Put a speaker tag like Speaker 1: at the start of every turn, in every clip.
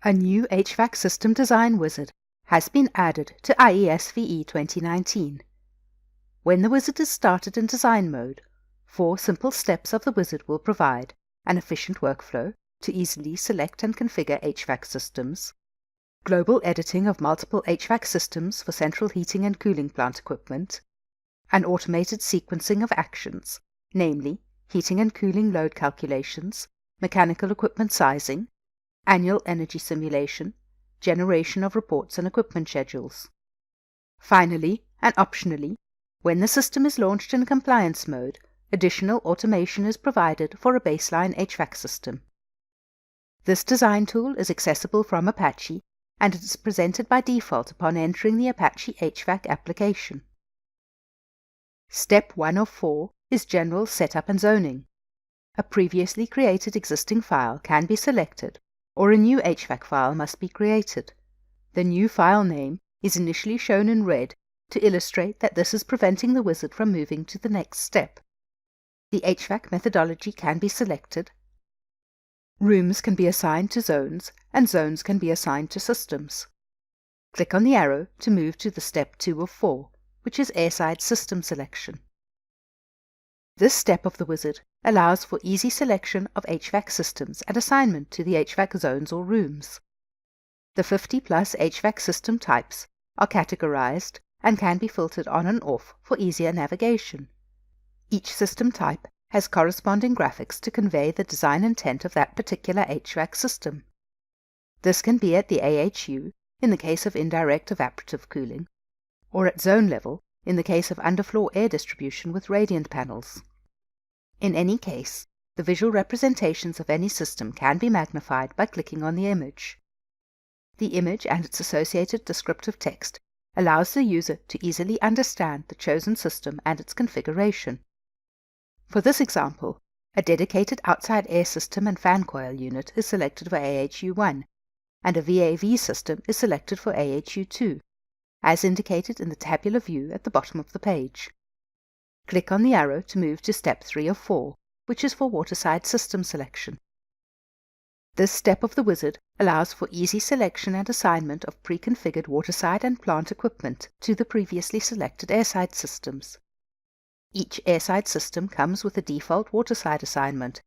Speaker 1: A new HVAC System Design Wizard has been added to IESVE 2019. When the wizard is started in design mode, 4 simple steps of the wizard will provide an efficient workflow to easily select and configure HVAC systems, global editing of multiple HVAC systems for central heating and cooling plant equipment, an automated sequencing of actions, namely heating and cooling load calculations, mechanical equipment sizing, annual energy simulation, generation of reports and equipment schedules. Finally, and optionally, when the system is launched in compliance mode, additional automation is provided for a baseline HVAC system. This design tool is accessible from Apache, and it is presented by default upon entering the Apache HVAC application. Step 1 of 4 is General Setup and Zoning. A previously created existing file can be selected, or a new HVAC file must be created. The new file name is initially shown in red to illustrate that this is preventing the wizard from moving to the next step. The HVAC methodology can be selected. Rooms can be assigned to zones, and zones can be assigned to systems. Click on the arrow to move to the step 2 of 4, which is airside system selection. This step of the wizard allows for easy selection of HVAC systems and assignment to the HVAC zones or rooms. The 50+ HVAC system types are categorized and can be filtered on and off for easier navigation. Each system type has corresponding graphics to convey the design intent of that particular HVAC system. This can be at the AHU in the case of indirect evaporative cooling, or at zone level in the case of underfloor air distribution with radiant panels. In any case, the visual representations of any system can be magnified by clicking on the image. The image and its associated descriptive text allows the user to easily understand the chosen system and its configuration. For this example, a dedicated outside air system and fan coil unit is selected for AHU1, and a VAV system is selected for AHU2, as indicated in the tabular view at the bottom of the page. Click on the arrow to move to step 3 of 4, which is for Waterside system selection. This step of the wizard allows for easy selection and assignment of pre-configured waterside and plant equipment to the previously selected airside systems. Each airside system comes with a default waterside assignment,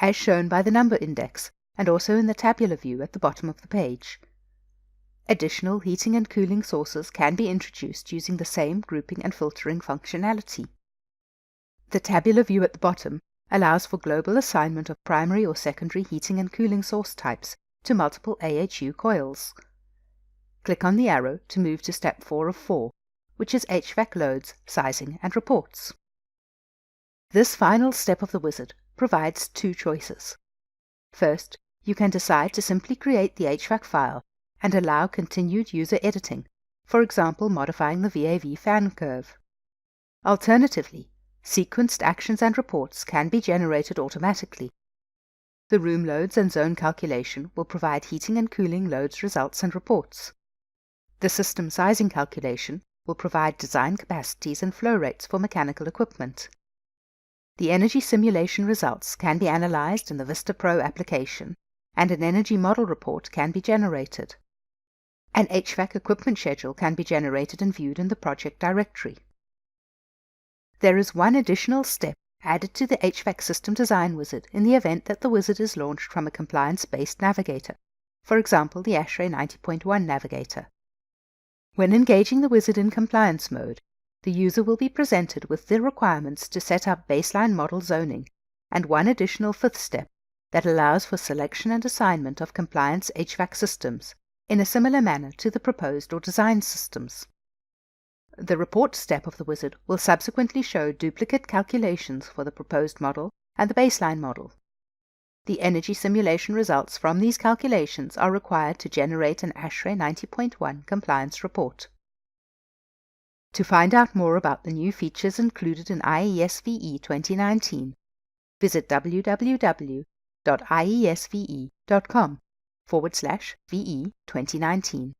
Speaker 1: as shown by the number index and also in the tabular view at the bottom of the page. Additional heating and cooling sources can be introduced using the same grouping and filtering functionality. The tabular view at the bottom allows for global assignment of primary or secondary heating and cooling source types to multiple AHU coils. Click on the arrow to move to step 4 of 4, which is HVAC loads, sizing and reports. This final step of the wizard provides 2 choices. First, you can decide to simply create the HVAC file and allow continued user editing, for example modifying the VAV fan curve. Alternatively, sequenced actions and reports can be generated automatically. The room loads and zone calculation will provide heating and cooling loads results and reports. The system sizing calculation will provide design capacities and flow rates for mechanical equipment. The energy simulation results can be analyzed in the Vista Pro application, and an energy model report can be generated. An HVAC equipment schedule can be generated and viewed in the project directory. There is one additional step added to the HVAC System Design Wizard in the event that the wizard is launched from a compliance-based navigator, for example the ASHRAE 90.1 navigator. When engaging the wizard in compliance mode, the user will be presented with the requirements to set up baseline model zoning and one additional 5th step that allows for selection and assignment of compliance HVAC systems in a similar manner to the proposed or designed systems. The report step of the wizard will subsequently show duplicate calculations for the proposed model and the baseline model. The energy simulation results from these calculations are required to generate an ASHRAE 90.1 compliance report. To find out more about the new features included in IESVE 2019, visit www.iesve.com/VE 2019.